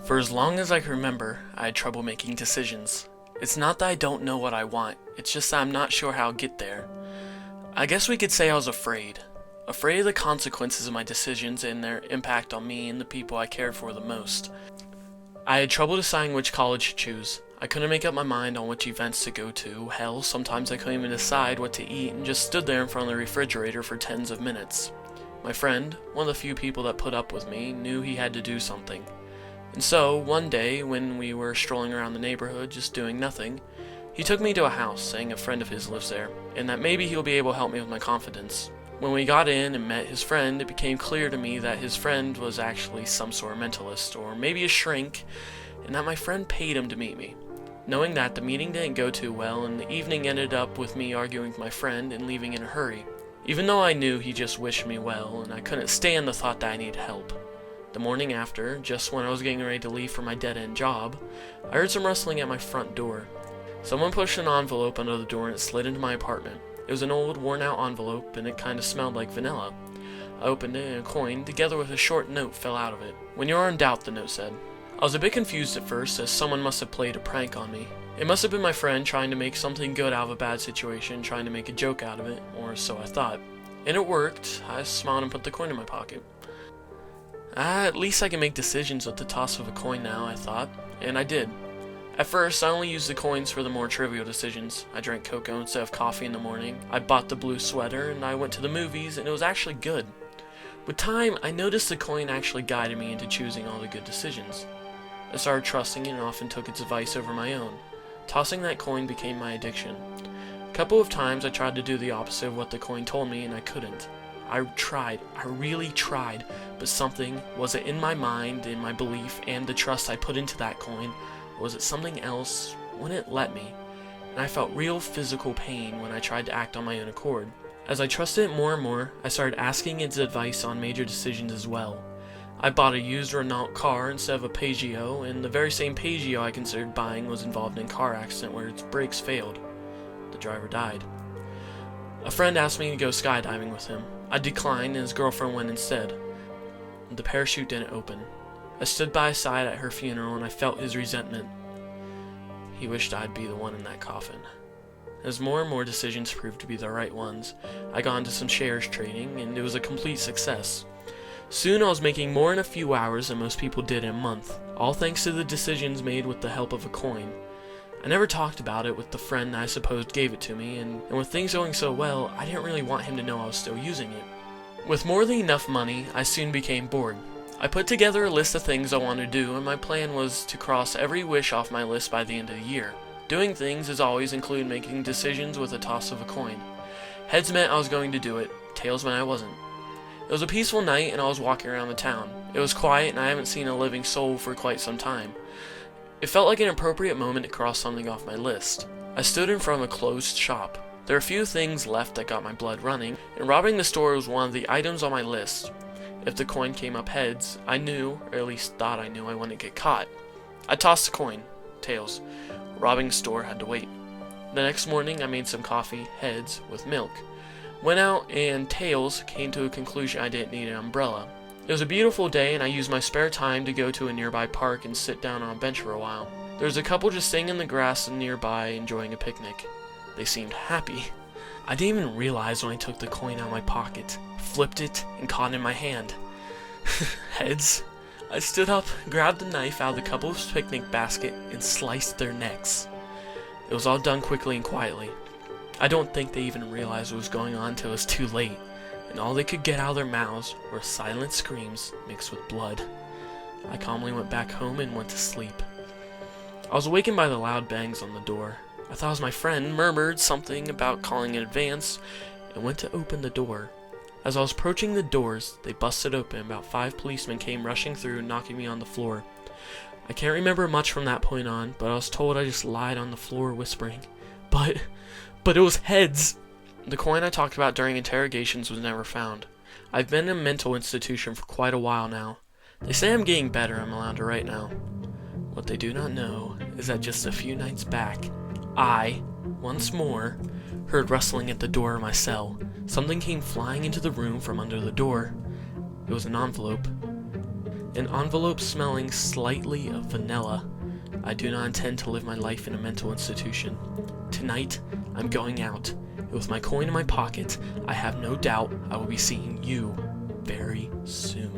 For as long as I can remember, I had trouble making decisions. It's not that I don't know what I want, it's just that I'm not sure how I'll get there. I guess we could say I was afraid. Afraid of the consequences of my decisions and their impact on me and the people I cared for the most. I had trouble deciding which college to choose. I couldn't make up my mind on which events to go to. Hell, sometimes I couldn't even decide what to eat and just stood there in front of the refrigerator for tens of minutes. My friend, one of the few people that put up with me, knew he had to do something. And so, one day, when we were strolling around the neighborhood just doing nothing, he took me to a house, saying a friend of his lives there, and that maybe he'll be able to help me with my confidence. When we got in and met his friend, it became clear to me that his friend was actually some sort of mentalist, or maybe a shrink, and that my friend paid him to meet me. Knowing that, the meeting didn't go too well, and the evening ended up with me arguing with my friend and leaving in a hurry. Even though I knew he just wished me well, and I couldn't stand the thought that I needed help. The morning after, just when I was getting ready to leave for my dead-end job, I heard some rustling at my front door. Someone pushed an envelope under the door and it slid into my apartment. It was an old, worn-out envelope, and it kind of smelled like vanilla. I opened it, and a coin, together with a short note, fell out of it. "When you are in doubt," the note said. I was a bit confused at first, as someone must have played a prank on me. It must have been my friend trying to make something good out of a bad situation, trying to make a joke out of it, or so I thought. And it worked. I smiled and put the coin in my pocket. At least I can make decisions with the toss of a coin now, I thought, and I did. At first, I only used the coins for the more trivial decisions. I drank cocoa instead of coffee in the morning, I bought the blue sweater, and I went to the movies, and it was actually good. With time, I noticed the coin actually guided me into choosing all the good decisions. I started trusting it and often took its advice over my own. Tossing that coin became my addiction. A couple of times I tried to do the opposite of what the coin told me, and I couldn't. I really tried, but something, was it in my mind, in my belief, and the trust I put into that coin, or was it something else, wouldn't let me, and I felt real physical pain when I tried to act on my own accord. As I trusted it more and more, I started asking its advice on major decisions as well. I bought a used Renault car instead of a Peugeot, and the very same Peugeot I considered buying was involved in a car accident where its brakes failed. The driver died. A friend asked me to go skydiving with him. I declined, and his girlfriend went instead. The parachute didn't open. I stood by his side at her funeral, and I felt his resentment. He wished I'd be the one in that coffin. As more and more decisions proved to be the right ones, I got into some shares trading, and it was a complete success. Soon I was making more in a few hours than most people did in a month, all thanks to the decisions made with the help of a coin. I never talked about it with the friend I supposed gave it to me, and with things going so well, I didn't really want him to know I was still using it. With more than enough money, I soon became bored. I put together a list of things I wanted to do, and my plan was to cross every wish off my list by the end of the year. Doing things, as always, included making decisions with a toss of a coin. Heads meant I was going to do it, tails meant I wasn't. It was a peaceful night, and I was walking around the town. It was quiet, and I haven't seen a living soul for quite some time. It felt like an appropriate moment to cross something off my list. I stood in front of a closed shop. There were a few things left that got my blood running, and robbing the store was one of the items on my list. If the coin came up heads, I knew, or at least thought I knew, I wouldn't get caught. I tossed the coin. Tails. Robbing the store had to wait. The next morning, I made some coffee, heads, with milk. Went out, and tails came to a conclusion I didn't need an umbrella. It was a beautiful day, and I used my spare time to go to a nearby park and sit down on a bench for a while. There was a couple just sitting in the grass nearby enjoying a picnic. They seemed happy. I didn't even realize when I took the coin out of my pocket, flipped it, and caught it in my hand. Heads. I stood up, grabbed the knife out of the couple's picnic basket, and sliced their necks. It was all done quickly and quietly. I don't think they even realized what was going on until it was too late, and all they could get out of their mouths were silent screams mixed with blood. I calmly went back home and went to sleep. I was awakened by the loud bangs on the door. I thought it was my friend, murmured something about calling in advance, and went to open the door. As I was approaching the doors, they busted open, and about 5 policemen came rushing through, knocking me on the floor. I can't remember much from that point on, but I was told I just lied on the floor whispering, But it was heads! The coin I talked about during interrogations was never found. I've been in a mental institution for quite a while now. They say I'm getting better, I'm allowed to write now. What they do not know is that just a few nights back, I, once more, heard rustling at the door of my cell. Something came flying into the room from under the door. It was an envelope. An envelope smelling slightly of vanilla. I do not intend to live my life in a mental institution. Tonight, I'm going out. And with my coin in my pocket, I have no doubt I will be seeing you very soon.